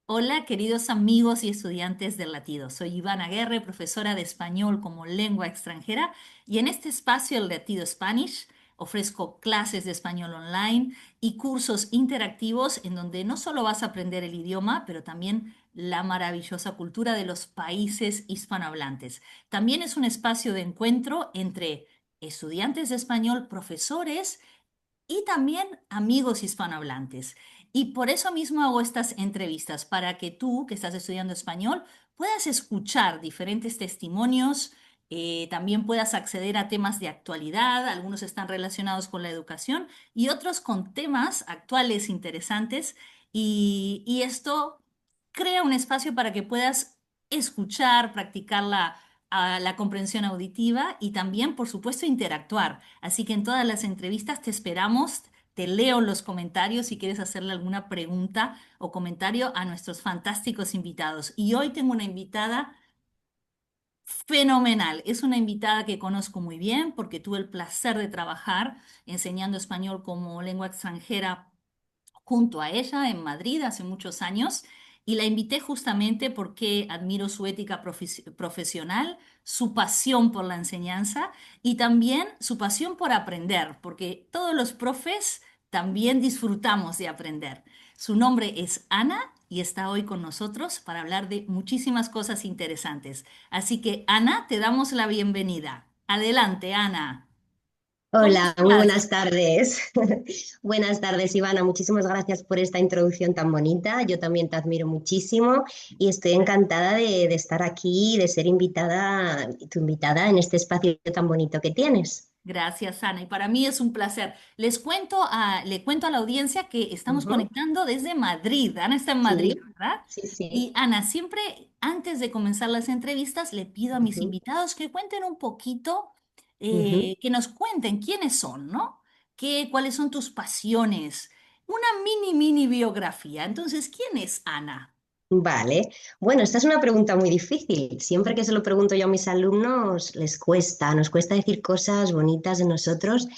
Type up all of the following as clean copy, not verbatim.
Hola, queridos amigos y estudiantes del Latido. Soy Ivana Aguirre, profesora de español como lengua extranjera, y en este espacio, el Latido Spanish, ofrezco clases de español online y cursos interactivos en donde no solo vas a aprender el idioma, pero también la maravillosa cultura de los países hispanohablantes. También es un espacio de encuentro entre estudiantes de español, profesores y también amigos hispanohablantes. Y por eso mismo hago estas entrevistas, para que tú, que estás estudiando español, puedas escuchar diferentes testimonios, también puedas acceder a temas de actualidad, algunos están relacionados con la educación y otros con temas actuales interesantes. Y esto crea un espacio para que puedas escuchar, practicar la comprensión auditiva y también, por supuesto, interactuar. Así que en todas las entrevistas te esperamos, te leo los comentarios si quieres hacerle alguna pregunta o comentario a nuestros fantásticos invitados. Y hoy tengo una invitada fenomenal. Es una invitada que conozco muy bien porque tuve el placer de trabajar enseñando español como lengua extranjera junto a ella en Madrid hace muchos años, y la invité justamente porque admiro su ética profesional, su pasión por la enseñanza y también su pasión por aprender, porque todos los profes también disfrutamos de aprender. Su nombre es Ana y está hoy con nosotros para hablar de muchísimas cosas interesantes. Así que, Ana, te damos la bienvenida. Adelante, Ana. ¿Cómo Hola, muy estás? buenas tardes. Buenas tardes, Ivana. Muchísimas gracias por esta introducción tan bonita. Yo también te admiro muchísimo y estoy encantada de estar aquí, de ser invitada, tu invitada en este espacio tan bonito que tienes. Gracias, Ana. Y para mí es un placer. Le cuento a la audiencia que estamos Ujú. conectando desde Madrid. Ana está en Madrid, Sí, ¿verdad? sí, sí. Y Ana, siempre antes de comenzar las entrevistas, le pido a mis Ujú, invitados que cuenten un poquito, ujú. que nos cuenten quiénes son, ¿no? Cuáles son tus pasiones. Una mini biografía. Entonces, ¿quién es Ana? Vale. Bueno, esta es una pregunta muy difícil. Siempre que se lo pregunto yo a mis alumnos, les cuesta, nos cuesta decir cosas bonitas de nosotros.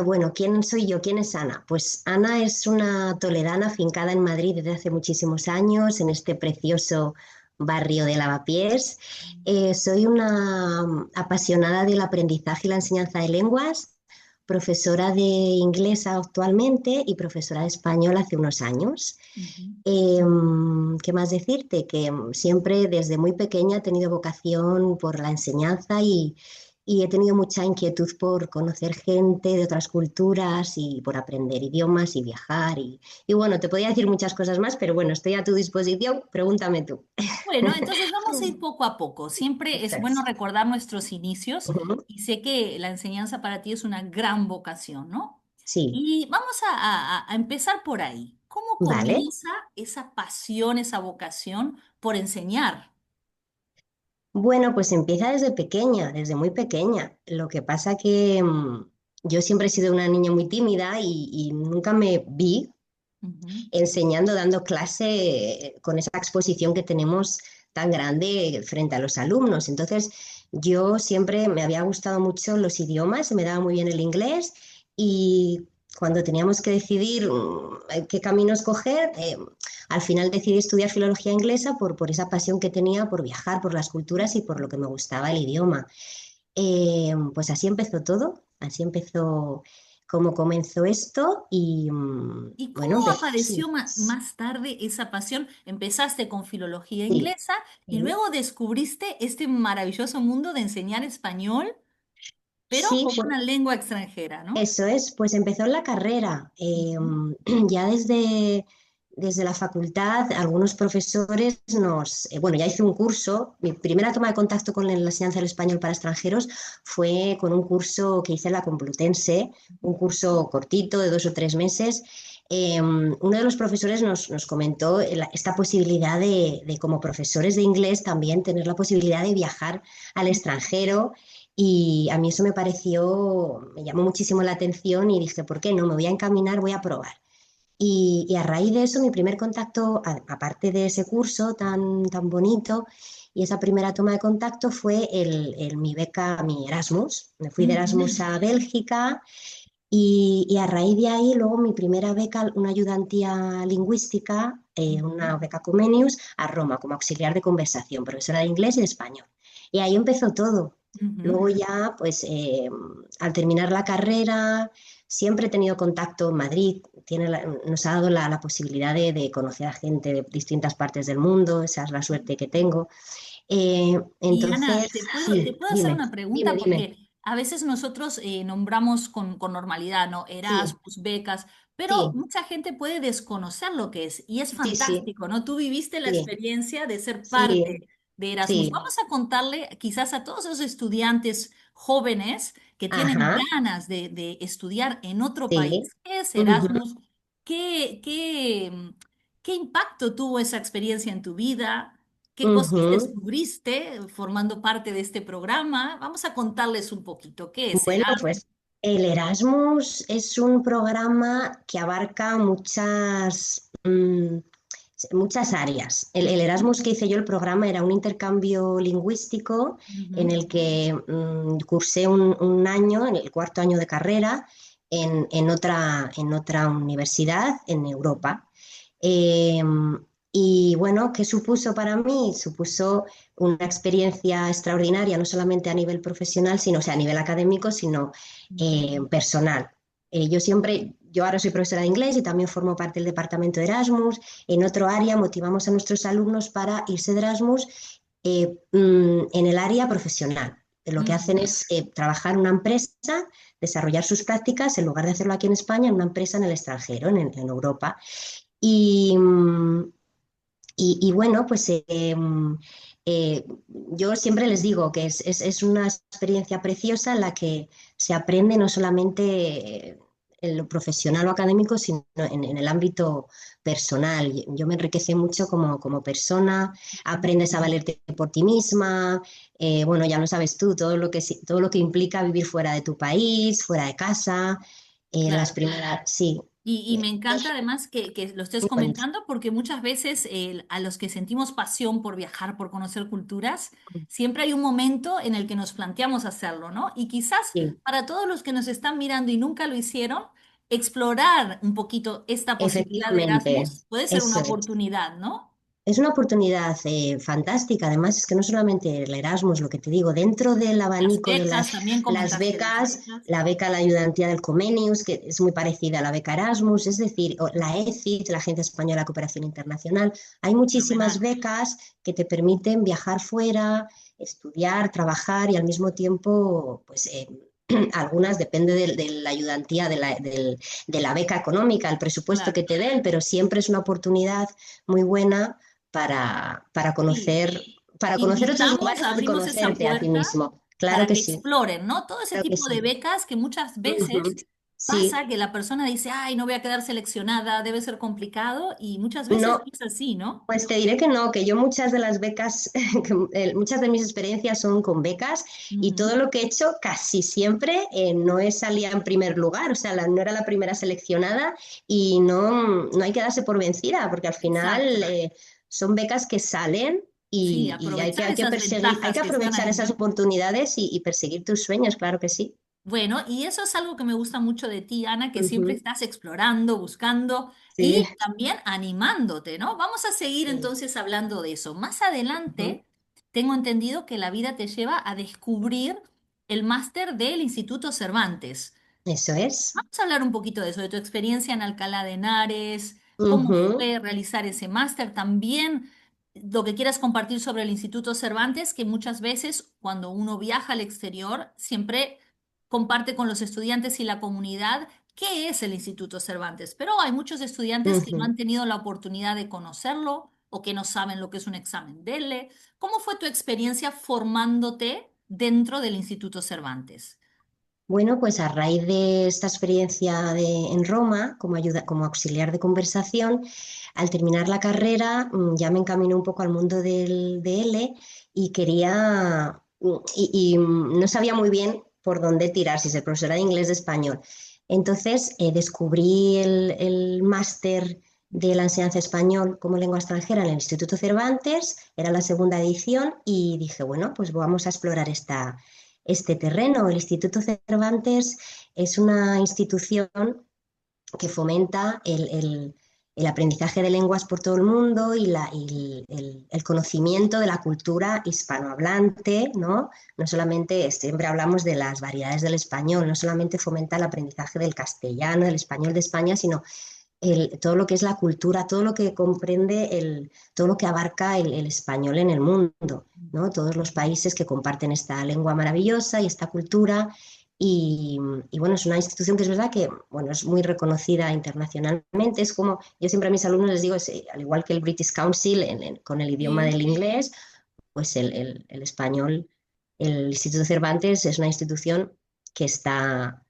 Bueno, ¿quién soy yo? ¿Quién es Ana? Pues Ana es una toledana afincada en Madrid desde hace muchísimos años, en este precioso barrio de Lavapiés. Soy una apasionada del aprendizaje y la enseñanza de lenguas, profesora de inglés actualmente y profesora de español hace unos años. Ujú. ¿Qué más decirte? Que siempre desde muy pequeña he tenido vocación por la enseñanza y he tenido mucha inquietud por conocer gente de otras culturas y por aprender idiomas y viajar. Y bueno, te podría decir muchas cosas más, pero bueno, estoy a tu disposición. Pregúntame tú. Bueno, entonces vamos a ir poco a poco. Siempre Eso es bueno es. recordar nuestros inicios Ujú. y sé que la enseñanza para ti es una gran vocación, ¿no? Sí, Y vamos a empezar por ahí. ¿Cómo vale. comienza esa pasión, esa vocación por enseñar? Bueno, pues empieza desde pequeña, desde muy pequeña. Lo que pasa que yo siempre he sido una niña muy tímida y nunca me vi Ujú. enseñando, dando clase con esa exposición que tenemos tan grande frente a los alumnos. Entonces, yo siempre me había gustado mucho los idiomas, se me daba muy bien el inglés y cuando teníamos que decidir qué camino escoger, al final decidí estudiar filología inglesa por esa pasión que tenía por viajar, por las culturas y por lo que me gustaba el idioma. Pues así empezó todo, así empezó cómo comenzó esto y ¿Y bueno, cómo empezó apareció así. más tarde esa pasión? Empezaste con filología Sí. inglesa y Ujú. luego descubriste este maravilloso mundo de enseñar español, pero Sí, como una lengua extranjera, ¿no? eso es, pues empezó en la carrera. Ujú. Ya desde la facultad, algunos profesores bueno, ya hice un curso, mi primera toma de contacto con la enseñanza del español para extranjeros fue con un curso que hice en la Complutense, un curso cortito de 2 o 3 meses. Uno de los profesores nos comentó esta posibilidad de, como profesores de inglés, también tener la posibilidad de viajar al extranjero y a mí eso me llamó muchísimo la atención y dije, ¿por qué no? Me voy a encaminar, voy a probar. Y a raíz de eso, mi primer contacto, aparte de ese curso tan bonito y esa primera toma de contacto, fue mi beca, mi Erasmus. Me fui de Ujú. Erasmus a Bélgica Y a raíz de ahí, luego mi primera beca, una ayudantía lingüística, Ujú, una beca Comenius, a Roma como auxiliar de conversación, profesora de inglés y de español. Y ahí empezó todo. ujú. Luego ya, pues al terminar la carrera, siempre he tenido contacto en Madrid, nos ha dado la posibilidad de conocer a gente de distintas partes del mundo, esa es la suerte que tengo. Y Ana, Entonces, te sí, puedo hacer dime, una pregunta? dime, dime. Porque a veces nosotros nombramos con normalidad, ¿no? Sí, Erasmus, becas, pero sí, mucha gente puede desconocer lo que es y es sí, sí, fantástico, ¿no? Tú viviste la sí, experiencia de ser sí, parte de Erasmus. sí. Vamos a contarle quizás a todos esos estudiantes jóvenes que tienen Ajá, ganas de estudiar en otro sí. país. ¿Qué es Ujú, Erasmus? ¿Qué impacto tuvo esa experiencia en tu vida? ¿Qué cosas ujú. descubriste formando parte de este programa? Vamos a contarles un poquito. ¿Qué es Bueno, Erasmus? pues el Erasmus es un programa que abarca muchas áreas. El Erasmus que hice yo, el programa, era un intercambio lingüístico en Ujú, el que cursé un año, en el cuarto año de carrera, en otra universidad en Europa. Eh, y bueno, ¿qué supuso para mí? Supuso una experiencia extraordinaria, no solamente a nivel profesional, sino, o sea, a nivel académico, sino ujú. personal. Yo ahora soy profesora de inglés y también formo parte del departamento de Erasmus. En otro área motivamos a nuestros alumnos para irse de Erasmus en el área profesional. Lo que hacen Ujú. es trabajar en una empresa, desarrollar sus prácticas, en lugar de hacerlo aquí en España, en una empresa en el extranjero, en Europa. Y, bueno, pues yo siempre les digo que es una experiencia preciosa en la que se aprende no solamente en lo profesional o académico, sino en el ámbito personal. Yo me enriquece mucho como persona, aprendes a valerte por ti misma, bueno, ya lo sabes tú, todo lo que implica vivir fuera de tu país, fuera de casa, las Claro. primeras, sí. Y me Dos, encanta además que lo estés bueno, comentando porque muchas veces a los que sentimos pasión por viajar, por conocer culturas, siempre hay un momento en el que nos planteamos hacerlo, ¿no? Y quizás sí, para todos los que nos están mirando y nunca lo hicieron, explorar un poquito esta posibilidad de efectivamente, Erasmus puede ser una eso es. oportunidad, ¿no? Es una oportunidad fantástica. Además, es que no solamente el Erasmus, lo que te digo, dentro del Las abanico de becas, también las comentaste las becas, becas. la beca La Ayudantía del Comenius, que es muy parecida a la beca Erasmus, es decir, o la ECIT, la Agencia Española de Cooperación Internacional, hay muchísimas Fenomenal. becas que te permiten viajar fuera, estudiar, trabajar y al mismo tiempo, pues algunas depende de la ayudantía, de la beca económica, el presupuesto que Claro. te den, pero siempre es una oportunidad muy buena para Sí. conocer otros Invitamos, lugares y abrimos esa conocerte a ti puerta mismo. Claro para que que sí, exploren, ¿no? Todo ese claro que tipo de sí. becas que muchas Ujú. veces Sí, pasa que la persona dice, ay, no voy a quedar seleccionada, debe ser complicado, y muchas veces no, no es así, ¿no? pues te diré que no, que yo muchas de las becas, muchas de mis experiencias son con becas y todo Ujú. lo que he hecho casi siempre no he salía en primer lugar, o sea, no era la primera seleccionada y no hay que darse por vencida, porque al final Exacto. son becas que salen Sí, y aprovechar hay que esas perseguir, hay ventajas que que están aprovechar ahí, esas ¿no? oportunidades y perseguir tus sueños, claro que sí. Bueno, y eso es algo que me gusta mucho de ti, Ana, que siempre Ujú. estás explorando, buscando Sí, y también animándote, ¿no? Vamos a seguir sí. entonces hablando de eso. Más Ujú. adelante, tengo entendido que la vida te lleva a descubrir el máster del Instituto Cervantes. Eso es. Vamos a hablar un poquito de eso, de tu experiencia en Alcalá de Henares, cómo Ujú, fue realizar ese máster, también lo que quieras compartir sobre el Instituto Cervantes, que muchas veces cuando uno viaja al exterior siempre comparte con los estudiantes y la comunidad qué es el Instituto Cervantes, pero hay muchos estudiantes que no ujú. han tenido la oportunidad de conocerlo o que no saben lo que es un examen DELE. ¿Cómo fue tu experiencia formándote dentro del Instituto Cervantes? Bueno, pues a raíz de esta experiencia en Roma, como auxiliar de conversación, al terminar la carrera ya me encaminé un poco al mundo del DL y no sabía muy bien por dónde tirar, si ser profesora de inglés o de español. Entonces descubrí el máster de la enseñanza español como lengua extranjera en el Instituto Cervantes, era la segunda edición y dije, bueno, pues vamos a explorar este terreno. El Instituto Cervantes es una institución que fomenta el aprendizaje de lenguas por todo el mundo y el conocimiento de la cultura hispanohablante, ¿no? No solamente, siempre hablamos de las variedades del español, no solamente fomenta el aprendizaje del castellano, del español de España, sino todo lo que es la cultura, todo lo que comprende, todo lo que abarca el español en el mundo, ¿no? Todos los países que comparten esta lengua maravillosa y esta cultura. Y, y bueno, es una institución que es verdad que bueno, es muy reconocida internacionalmente. Es como, yo siempre a mis alumnos les digo, al igual que el British Council con el idioma Sí. del inglés, pues el español, el Instituto Cervantes es una institución que está,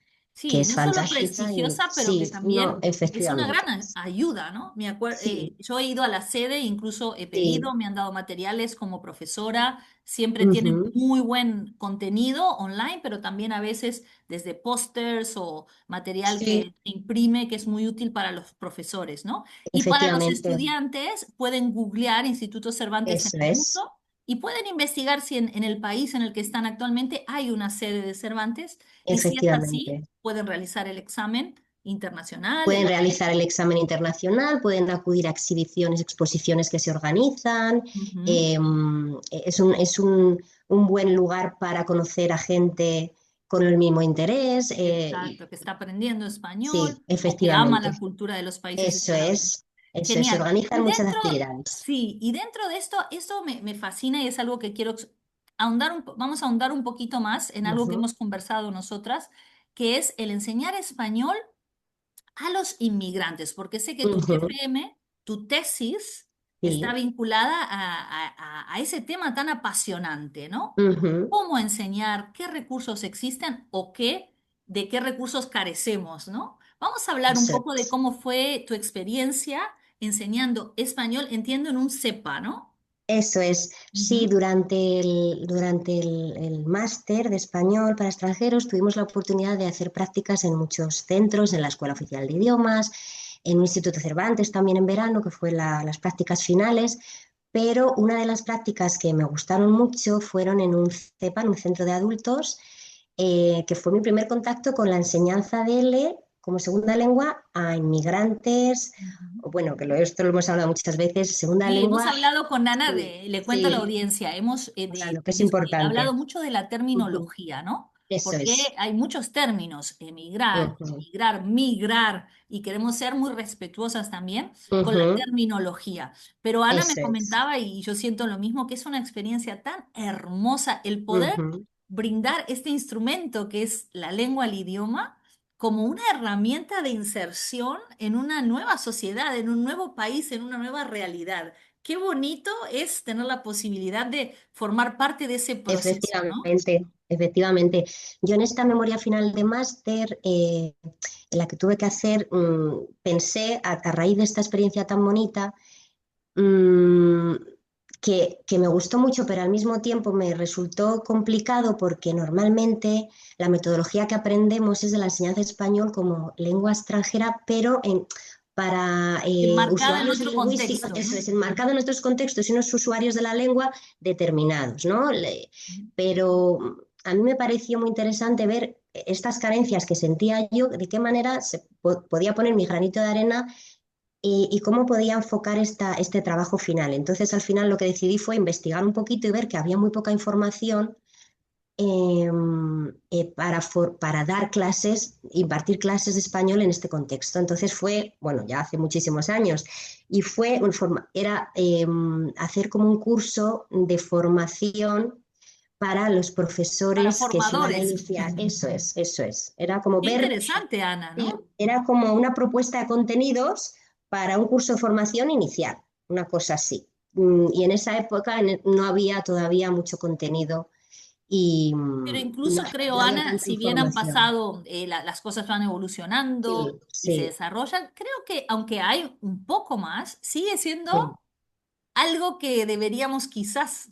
que Sí, es no solo fantástica y prestigiosa, pero que sí, no, también es una gran efectivamente. ayuda, ¿no? Sí, Yo he ido a la sede, incluso he pedido, sí. me han dado materiales como profesora, siempre tienen Ujú, muy buen contenido online, pero también a veces desde pósters o material sí, que se imprime, que es muy útil para los profesores, ¿no? Y para los efectivamente. estudiantes pueden googlear Instituto Cervantes en Eso el es, mundo y pueden investigar si en el país en el que están actualmente hay una sede de Cervantes y si es así, efectivamente. pueden realizar el examen internacional, Pueden realizar el examen internacional, pueden acudir a exhibiciones, exposiciones que se organizan. Ujú, eh, es un buen lugar para conocer a gente con el mismo interés. exacto, que está aprendiendo español Sí, o que ama efectivamente. la cultura de los países Eso hispanohablantes. es, eso es. Se Genial. organizan Y muchas dentro, actividades. sí, y dentro de esto, esto me fascina y es algo que quiero ahondar vamos a ahondar un poquito más en algo que Ujú, hemos conversado nosotras, que es el enseñar español a los inmigrantes, porque sé que tu ujú, TFM, tu tesis, está sí, vinculada a ese tema tan apasionante, ¿no? ujú, ¿Cómo enseñar? ¿Qué recursos existen o de qué recursos carecemos, ¿no? Vamos a hablar un eso poco de es. cómo fue tu experiencia enseñando español, entiendo, en un CEPA, ¿no? Eso es, sí, Ujú. durante el máster de español para extranjeros tuvimos la oportunidad de hacer prácticas en muchos centros, en la Escuela Oficial de Idiomas, en un Instituto Cervantes también en verano, que fue las prácticas finales, pero una de las prácticas que me gustaron mucho fueron en un CEPA, en un centro de adultos, que fue mi primer contacto con la enseñanza de L como segunda lengua a inmigrantes, Ujú. o bueno, esto lo hemos hablado muchas veces, segunda Sí, hemos lengua. hablado con Ana Sí, le cuento a la sí, audiencia, hemos claro, que es importante. hablado mucho de la Ujú, terminología, ¿no? eso Porque es. hay muchos términos, emigrar, Ujú, migrar, migrar, y queremos ser muy respetuosas también con la ujú, terminología. Pero Ana me eso es. comentaba, y yo siento lo mismo, que es una experiencia tan hermosa el poder Ujú, brindar este instrumento que es la lengua, el idioma como una herramienta de inserción en una nueva sociedad, en un nuevo país, en una nueva realidad. Qué bonito es tener la posibilidad de formar parte de ese proceso, ¿no? efectivamente, efectivamente. Yo en esta memoria final de máster, en la que tuve que hacer, pensé a raíz de esta experiencia tan bonita, mm, que me gustó mucho, pero al mismo tiempo me resultó complicado porque normalmente la metodología que aprendemos es de la enseñanza de español como lengua extranjera, pero para Enmarcada en usuarios otro lingüísticos, contexto, eso ¿no? es, enmarcado en nuestros contextos y unos usuarios de la lengua determinados, ¿no? Pero a mí me pareció muy interesante ver estas carencias que sentía yo, de qué manera podía poner mi granito de arena y cómo podía enfocar este trabajo final. Entonces, al final lo que decidí fue investigar un poquito y ver que había muy poca información eh, para dar clases, impartir clases de español en este contexto. Entonces fue, bueno, ya hace muchísimos años, y era hacer como un curso de formación para los Para profesores que se iban a formadores. iniciar. Eso es, eso es. Era como Qué ver, interesante, Ana, sí, ¿no? era como una propuesta de contenidos para un curso de formación inicial, una cosa así. Y en esa época no había todavía mucho contenido y Pero no, incluso creo, no había Ana, tanta si bien han información. pasado, las cosas van evolucionando Sí, y se sí, desarrollan, creo que aunque hay un poco más, sigue siendo sí. algo que deberíamos quizás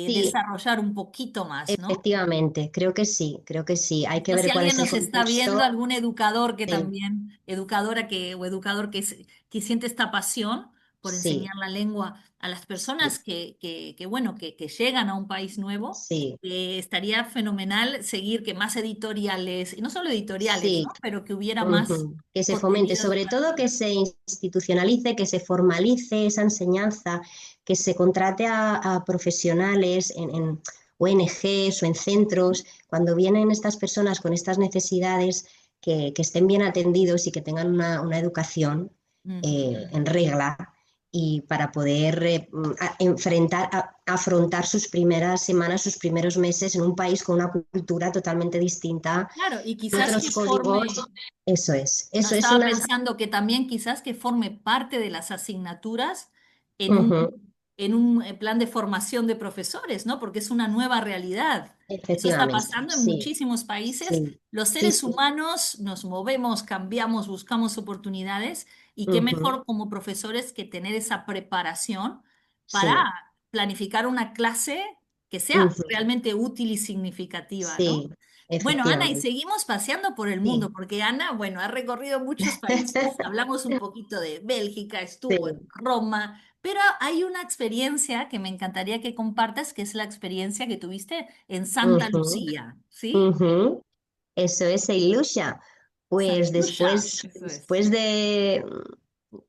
Sí, desarrollar un poquito más, ¿no? efectivamente, creo que sí, creo que sí. Hay que Quizás si ver cuál alguien es el nos está viendo, contexto. algún educador que Sí, también, educadora que, o educador que siente esta pasión, por sí, enseñar la lengua a las personas bueno, que llegan a un país nuevo. sí, Estaría fenomenal seguir que más editoriales, y no solo editoriales, sí. ¿no? Pero que hubiera más Ujú. Que se fomente, contenido sobre todo educativo. que se institucionalice, que se formalice esa enseñanza, que se contrate a profesionales en ONGs o en centros, cuando vienen estas personas con estas necesidades, que estén bien atendidos y que tengan una educación Ujú. en regla y para poder afrontar sus primeras semanas, sus primeros meses en un país con una cultura totalmente distinta, Claro, y quizás otros que códigos. forme. No, Eso es estaba una... pensando que también quizás que forme parte de las asignaturas en Ujú, en un plan de formación de profesores, ¿no? Porque es una nueva realidad. Eso está efectivamente, pasando en sí, muchísimos países. sí, Los sí, seres sí. humanos nos movemos, cambiamos, buscamos oportunidades y qué Ujú, mejor como profesores que tener esa preparación para sí, planificar una clase que sea ujú, realmente útil y significativa, ¿no? sí, Bueno, Ana, y efectivamente, seguimos paseando por el mundo, sí, porque Ana, bueno, ha recorrido muchos países, hablamos un poquito de Bélgica, estuvo en sí, Roma, pero hay una experiencia que me encantaría que compartas, que es la experiencia que tuviste en Santa ujú, Lucía, ¿sí? ujú. Eso es Ilusha. Pues Santa Lucia, después, eso es. después de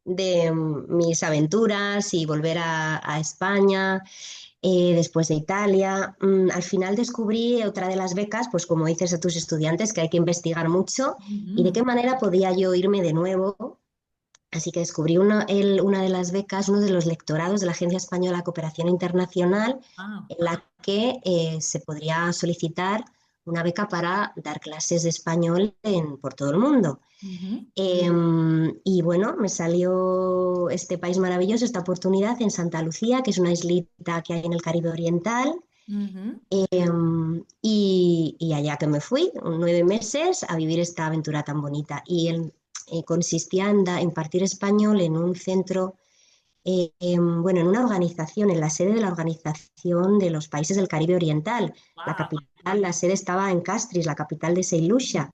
mis aventuras y volver a España, después de Italia. Al final descubrí otra de las becas, pues como dices a tus estudiantes, que hay que investigar mucho y de Ujú. qué manera podía yo irme de nuevo. Así que descubrí una de las becas, uno de los lectorados de la Agencia Española de Cooperación Internacional, Ah, en la que se podría solicitar una beca para dar clases de español por todo el mundo. ujú, Y bueno, me salió este país maravilloso, esta oportunidad en Santa Lucía, que es una islita que hay en el Caribe Oriental. ujú. Y allá que me fui, 9 meses, a vivir esta aventura tan bonita. Consistía en impartir español en un centro, bueno, en una organización, en la sede de la Organización de los Países del Caribe Oriental. La Wow. capital, la sede estaba en Castries, la capital de Saint Lucia,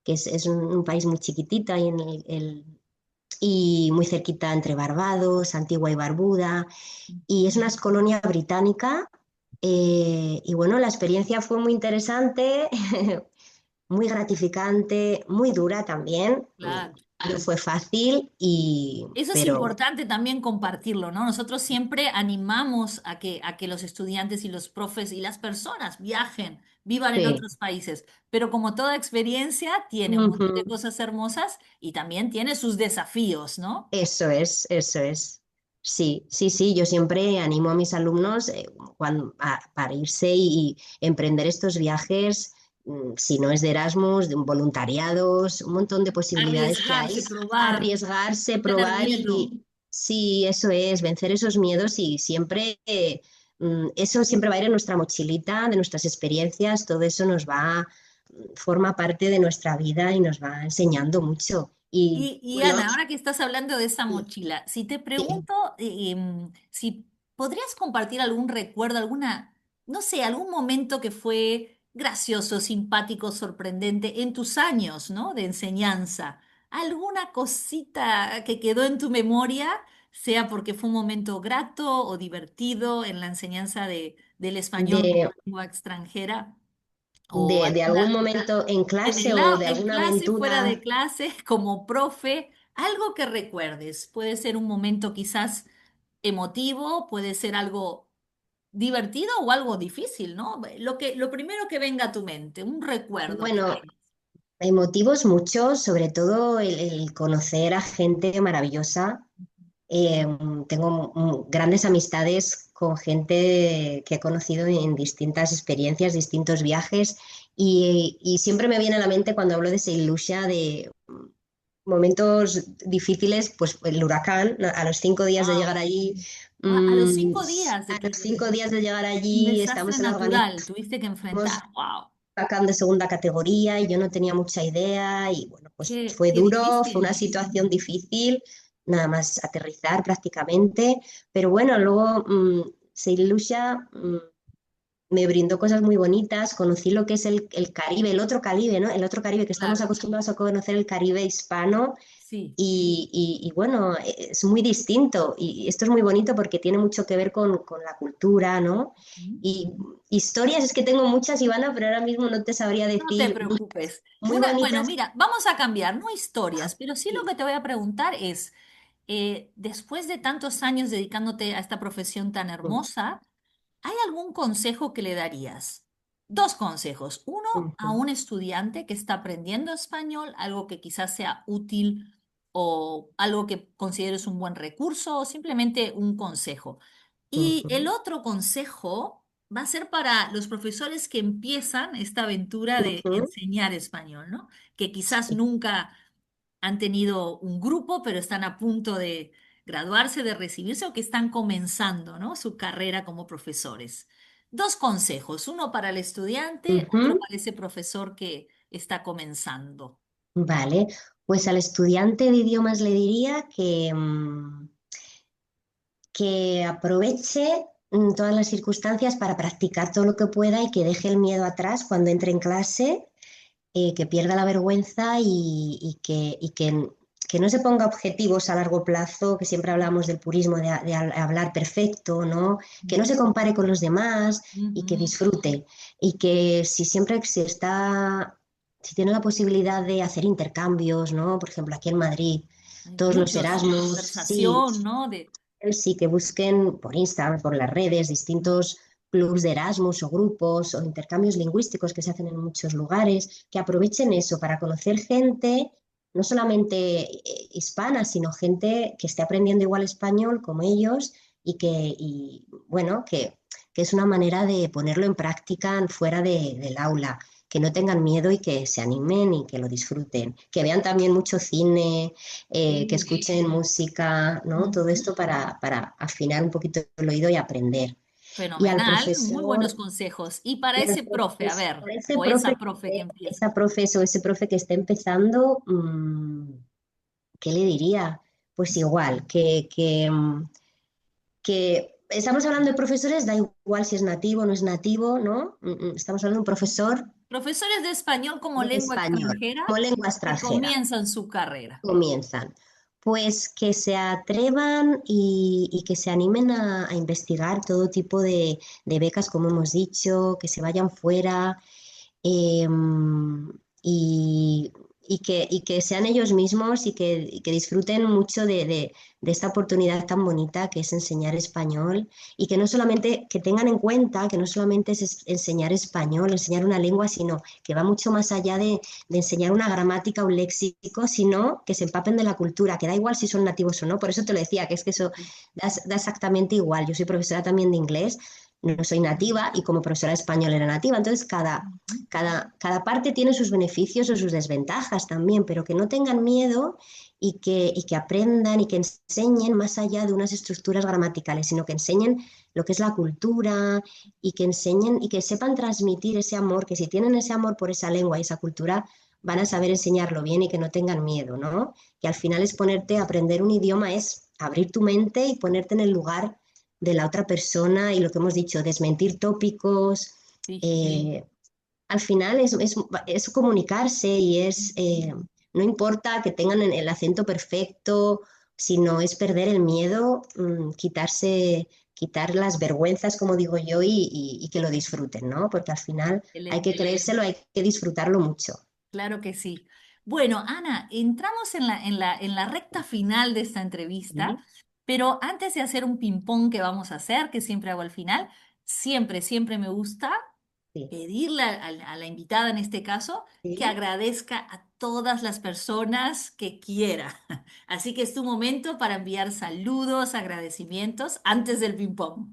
que es un país muy chiquitito y, y muy cerquita entre Barbados, Antigua y Barbuda, y es una colonia británica. Y bueno, la experiencia fue muy interesante, muy gratificante, muy dura también. Claro. No fue fácil, Eso es pero importante también compartirlo, ¿no? Nosotros siempre animamos a que los estudiantes y los profes y las personas viajen, vivan en sí. otros países, pero como toda experiencia tiene un montón de Ujú. cosas hermosas y también tiene sus desafíos, ¿no? Eso es, eso es. Sí, sí, sí, yo siempre animo a mis alumnos para irse y emprender estos viajes, si no es de Erasmus, de un voluntariados, un montón de posibilidades que hay, Arriesgarse, probar, arriesgarse, no tener probar miedo. sí, eso es, vencer esos miedos y siempre, eso siempre va a ir en nuestra mochilita, de nuestras experiencias, todo eso forma parte de nuestra vida y nos va enseñando mucho. Y Y bueno, Ana, ahora que estás hablando de esa sí, mochila, si te sí. pregunto si podrías compartir algún recuerdo, alguna, no sé, algún momento que fue gracioso, simpático, sorprendente en tus años, ¿no? De enseñanza, alguna cosita que quedó en tu memoria, sea porque fue un momento grato o divertido en la enseñanza del español como de, lengua extranjera, o de algún alguna momento en en clase o de en alguna clase, fuera de aventura. clase, como profe, algo que recuerdes. Puede ser un momento quizás emotivo, puede ser algo divertido o algo difícil, ¿no? Lo primero que venga a tu mente, un recuerdo que Bueno, tengas. hay motivos muchos, sobre todo el conocer a gente maravillosa. Eh, Tengo grandes amistades con gente que he conocido en distintas experiencias, distintos viajes, y siempre me viene a la mente cuando hablo de Saint Lucia de momentos difíciles, pues el huracán, a los 5 días de llegar Wow. allí, A los mm, 5 días de a que los 5 días de llegar un allí, desastre estamos en la natural organización tuviste que enfrentar. Wow. de segunda categoría y yo no tenía mucha idea y bueno, pues fue Qué duro, fue una difícil. situación difícil, nada más aterrizar prácticamente, pero bueno, luego se ilusa. me brindó cosas muy bonitas, conocí lo que es el Caribe, el otro Caribe, ¿no? El otro Caribe, que estamos Claro, acostumbrados a conocer el Caribe hispano sí. y bueno, es muy distinto y esto es muy bonito porque tiene mucho que ver con la cultura, ¿no? Mm. Y historias, es que tengo muchas, Ivana, pero ahora mismo no te sabría No te decir muchas preocupes. muy Bueno, bonitas. mira, vamos a cambiar, no historias, pero sí lo Sí. que te voy a preguntar es, después de tantos años dedicándote a esta profesión tan hermosa, ¿hay algún consejo que le darías? Dos consejos. Uno, a Ujú, un estudiante que está aprendiendo español, algo que quizás sea útil o algo que consideres un buen recurso o simplemente un consejo. Y el ujú, otro consejo va a ser para los profesores que empiezan esta aventura de ujú. enseñar español, ¿no? Que quizás Sí. nunca han tenido un grupo, pero están a punto de graduarse, de recibirse o que están comenzando, ¿no? Su carrera como profesores. Dos consejos, uno para el estudiante, otro Ujú. para ese profesor que está comenzando. Vale, pues al estudiante de idiomas le diría que aproveche todas las circunstancias para practicar todo lo que pueda y que deje el miedo atrás cuando entre en clase, que pierda la vergüenza y que no se ponga objetivos a largo plazo, que siempre hablamos del purismo de hablar perfecto, ¿no? Que no se compare con los demás y que Ujú. disfrute. Y que si tiene la posibilidad de hacer intercambios, ¿no? Por ejemplo, aquí en Madrid, Hay todos los muchos de Erasmus, sí, conversación, ¿no? De, sí, que busquen por Instagram, por las redes, distintos clubs de Erasmus o grupos o intercambios lingüísticos que se hacen en muchos lugares, que aprovechen eso para conocer gente, no solamente hispana, sino gente que esté aprendiendo igual español como ellos bueno, que es una manera de ponerlo en práctica fuera del aula, que no tengan miedo y que se animen y que lo disfruten, que vean también mucho cine, que sí. escuchen música, ¿no? Todo Ujú. esto para afinar un poquito el oído y aprender. Y al Fenomenal, muy buenos profesor, consejos. Y para y al ese profe, a ver, ese o profe, esa profe que empieza. esa profe o ese profe que está empezando, ¿qué le diría? Pues igual, que estamos hablando de profesores, da igual si es nativo o no es nativo, ¿no? Estamos hablando de un profesor Profesores de español como de lengua español, extranjera como lengua que extranjera. comienzan su carrera. Comienzan? Pues que se atrevan y que se animen a investigar todo tipo de becas, como hemos dicho, que se vayan fuera, em, y, y que sean ellos mismos y que disfruten mucho de esta oportunidad tan bonita que es enseñar español y que no solamente, que tengan en cuenta que no solamente es enseñar español, enseñar una lengua, sino que va mucho más allá de enseñar una gramática, un léxico, sino que se empapen de la cultura, que da igual si son nativos o no. Por eso te lo decía, que es que eso da exactamente igual. Yo soy profesora también de inglés, no soy nativa y como profesora de español era nativa. Entonces, Ujú. cada parte tiene sus beneficios o sus desventajas también, pero que no tengan miedo y que aprendan y que enseñen más allá de unas estructuras gramaticales, sino que enseñen lo que es la cultura y que enseñen y que sepan transmitir ese amor, que si tienen ese amor por esa lengua y esa cultura, van a saber enseñarlo bien y que no tengan miedo, ¿no? Que al final es ponerte a aprender un idioma, es abrir tu mente y ponerte en el lugar de la otra persona y lo que hemos dicho, desmentir tópicos. Sí. eh, Al final es comunicarse y no importa que tengan el acento perfecto, sino es perder el miedo, quitar las vergüenzas, como digo yo, y que lo disfruten, ¿no? Porque al final hay que Excelente. creérselo, hay que disfrutarlo mucho. Claro que sí. Bueno, Ana, entramos en la recta final de esta entrevista, Sí, pero antes de hacer un ping-pong que vamos a hacer, que siempre hago al final, siempre me gusta sí, pedirle a la invitada en este caso que sí. agradezca a todas las personas que quiera. Así que es tu momento para enviar saludos, agradecimientos antes del ping-pong.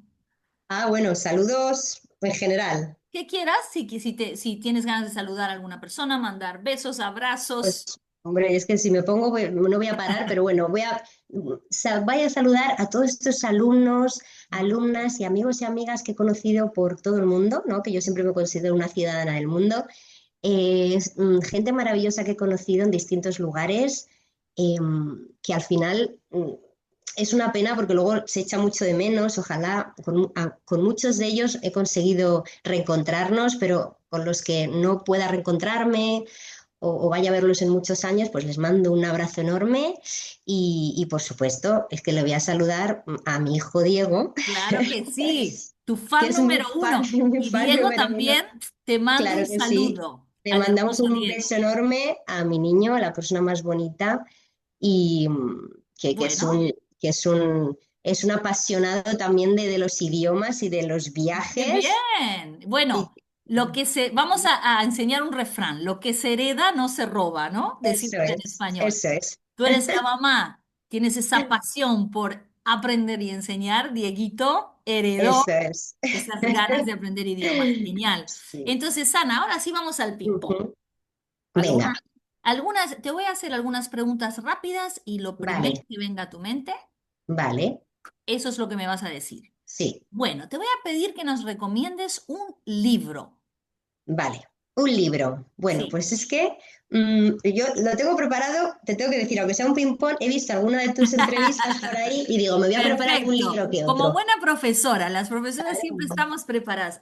Ah, bueno, saludos en general. Que quieras, si tienes ganas de saludar a alguna persona, mandar besos, abrazos. Pues, hombre, es que si me pongo, no voy a parar, pero bueno, voy a saludar a todos estos alumnos, alumnas y amigos y amigas que he conocido por todo el mundo, ¿no? Que yo siempre me considero una ciudadana del mundo. Gente maravillosa que he conocido en distintos lugares, que al final es una pena porque luego se echa mucho de menos. Ojalá con muchos de ellos he conseguido reencontrarnos, pero con los que no pueda reencontrarme o vaya a verlos en muchos años, pues les mando un abrazo enorme y por supuesto es que le voy a saludar a mi hijo Diego, Claro que sí, tu que fan es mi número fan, uno. mi Y fan Diego número uno. también te manda un Claro que sí. saludo Le al mandamos hermoso un Diego. beso enorme a mi niño, la persona más bonita, y que Bueno, es un apasionado también de los idiomas y de los qué viajes. bien. Y Bueno, vamos a enseñar un refrán. Lo que se hereda no se roba, ¿no? eso Decimos en es, español. eso es. Tú eres la mamá, tienes esa pasión por aprender y enseñar. Dieguito heredó Eso es. esas ganas de aprender idiomas. Genial. Sí. Entonces, Ana, ahora sí vamos al ping-pong. Ujú. Venga, Algunas, te voy a hacer algunas preguntas rápidas y lo primero vale, que venga a tu mente, vale, eso es lo que me vas a decir. sí, Bueno, te voy a pedir que nos recomiendes un libro. vale. Un libro. Bueno, Sí. pues es que yo lo tengo preparado, te tengo que decir, aunque sea un ping-pong, he visto alguna de tus entrevistas por ahí y digo, me voy a preparar un Perfecto. libro que Como otro. buena profesora, las profesoras siempre ¿Vale? estamos preparadas.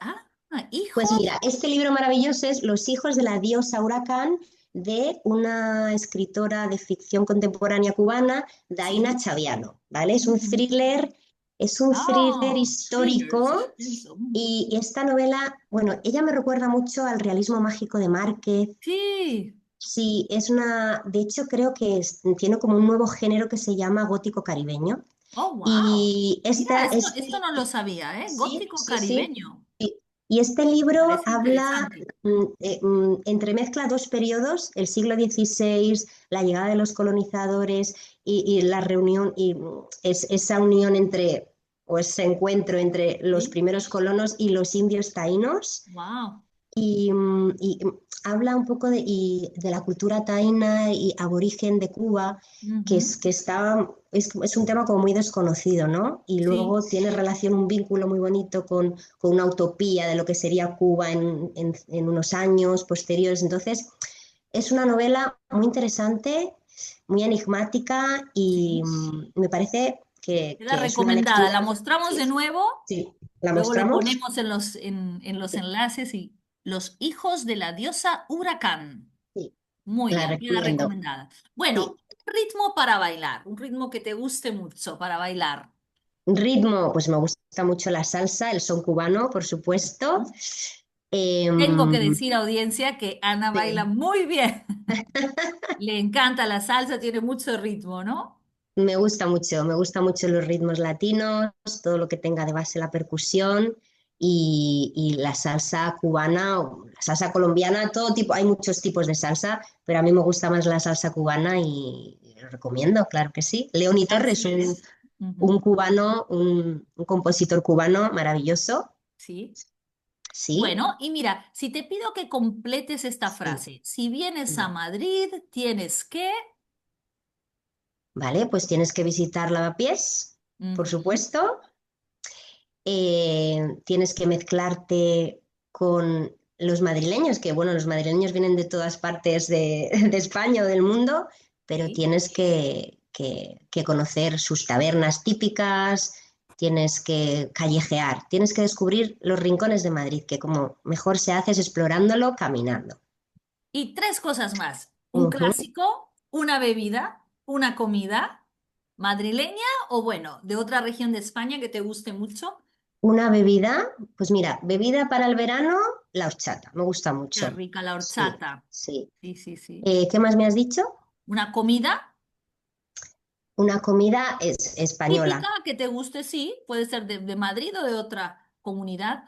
Pues Hijos. mira, este libro maravilloso es Los hijos de la diosa Huracán de una escritora de ficción contemporánea cubana, Daina Sí. Chaviano, ¿vale? Ujú. Es un thriller Thriller, histórico suspenso. y esta novela, bueno, ella me recuerda mucho al realismo mágico de Márquez. Sí. Sí, de hecho creo que tiene como un nuevo género que se llama gótico caribeño. Oh, wow. Y Mira, esto no lo sabía, ¿eh? sí, Gótico sí, sí. caribeño. Sí. Y este libro Parece habla, interesante. entremezcla dos periodos, el siglo XVI, la llegada de los colonizadores y la reunión, es esa unión entre, o ese encuentro entre los Sí. primeros colonos y los indios taínos Wow. y habla un poco de la cultura taína y aborigen de Cuba, Ujú. es un tema como muy desconocido, ¿no? Y Sí. luego tiene relación, un vínculo muy bonito con una utopía de lo que sería Cuba en unos años posteriores. Entonces, es una novela muy interesante, muy enigmática y Sí. me parece Queda que es una recomendada. lectura. La mostramos Sí, de nuevo, sí. ¿La luego lo mostramos? ponemos en los enlaces y Los hijos de la diosa Huracán. Sí, Muy la bien, queda recomiendo. recomendada. Sí. Bueno, ritmo para bailar, un ritmo que te guste mucho para bailar. Ritmo, pues me gusta mucho la salsa, el son cubano, por supuesto. Tengo que Em, decir, audiencia, que Ana baila sí. muy bien. Le encanta la salsa, tiene mucho ritmo, ¿no? Me gusta mucho los ritmos latinos, todo lo que tenga de base la percusión y la salsa cubana, o la salsa colombiana, todo tipo, hay muchos tipos de salsa, pero a mí me gusta más la salsa cubana y lo recomiendo, claro que sí. Leoni Torres, Así es. un Ujú. cubano, un compositor cubano maravilloso, Sí. sí, Bueno, y mira, si te pido que completes esta sí. frase, si vienes a Vale. Madrid, tienes que... Vale, pues tienes que visitar Lavapiés, por Ujú. supuesto. Tienes que mezclarte con los madrileños, que bueno, los madrileños vienen de todas partes de España o del mundo, pero Sí. tienes que conocer sus tabernas típicas, tienes que callejear, tienes que descubrir los rincones de Madrid, que como mejor se hace es explorándolo, caminando. Y tres cosas más. Un Ujú. clásico, una bebida, una comida madrileña o bueno, de otra región de España que te guste mucho. Una bebida, pues mira, bebida para el verano, la horchata, me gusta Qué mucho. rica la Sí, horchata. sí. Sí, sí, sí. ¿Qué más me has dicho? Una comida Una comida es típica española. que te guste, sí, puede ser de Madrid o de otra comunidad.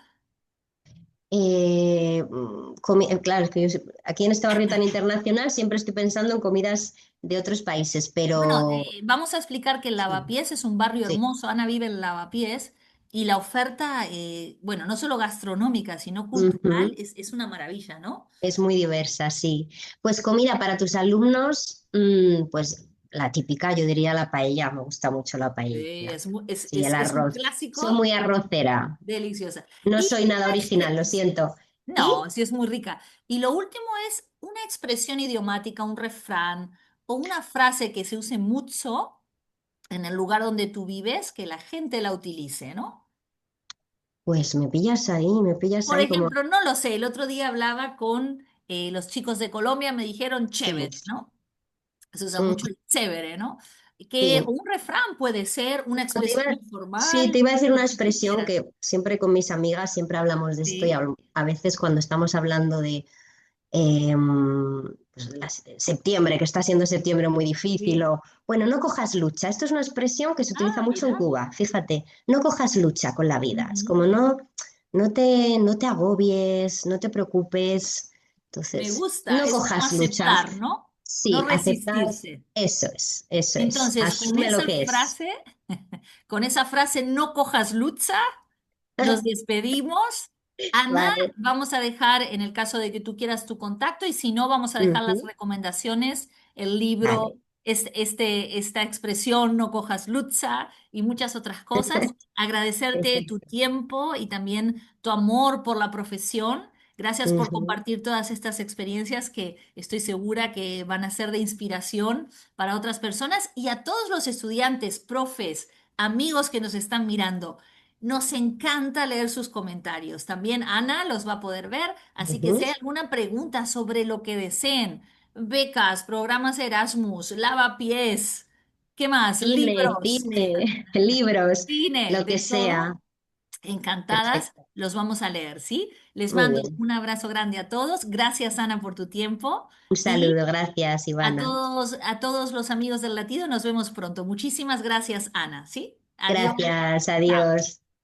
Claro, es que aquí en este barrio tan internacional siempre estoy pensando en comidas de otros países, Bueno, pero vamos a explicar que el sí, Lavapiés es un barrio sí. hermoso. Ana vive en Lavapiés y la oferta, bueno, no solo gastronómica, sino cultural, Ujú. es una maravilla, ¿no? Es muy diversa, sí. Pues comida para tus alumnos, pues la típica, yo diría la paella, me gusta mucho la paella. Sí, el Es un arroz. Soy clásico muy arrocera. deliciosa. No Y soy nada una original, lo siento. no, ¿Y? sí es muy rica. Y lo último es una expresión idiomática, un refrán o una frase que se use mucho. en el lugar donde tú vives, que la gente la utilice, ¿no? Pues me pillas Por ahí como, ejemplo, no lo sé, el otro día hablaba con los chicos de Colombia, me dijeron sí, chévere, ¿no? Se usa mm, mucho el chévere, ¿no? Que sí. un refrán puede ser una Te expresión iba- sí, te informal, iba a decir lo una que tú expresión quieras. que siempre con mis amigas siempre hablamos de esto y Sí. a veces cuando estamos hablando de pues, septiembre, que está siendo septiembre muy difícil, Sí. o bueno, no cojas lucha. Esto es una expresión que se utiliza Ah, mucho en mira. Cuba, fíjate, no cojas lucha con la vida. Es Ujú. como no te agobies, no te preocupes. Me Entonces, gusta, no es como cojas lucha. aceptar, ¿no? No Sí, aceptar, resistirse. eso es. Entonces, Asume lo que es. con esa frase, no cojas lucha, nos despedimos. Ana, Vale. vamos a dejar, en el caso de que tú quieras, tu contacto y si no, vamos a dejar las Ujú. recomendaciones, el libro, Vale. esta expresión, no cojas lucha y muchas otras cosas. Agradecerte tu Perfecto. tiempo y también tu amor por la profesión. Gracias por Ujú, compartir todas estas experiencias que estoy segura que van a ser de inspiración para otras personas y a todos los estudiantes, profes, amigos que nos están mirando. Nos encanta leer sus comentarios. También Ana los va a poder ver, así que si ujú. hay alguna pregunta sobre lo que deseen, becas, programas Erasmus, lavapiés, ¿qué más? Libros, Cine, libros, cine, lo que de sea. todo, encantadas, Perfecto. los vamos a leer, ¿sí? Les Muy mando bien. un abrazo grande a todos. Gracias, Ana, por tu tiempo Un y saludo. Gracias, Ivana. a todos los amigos del Latido, nos vemos pronto. Muchísimas gracias, Ana, ¿sí? Adiós. Gracias. Chao. Adiós.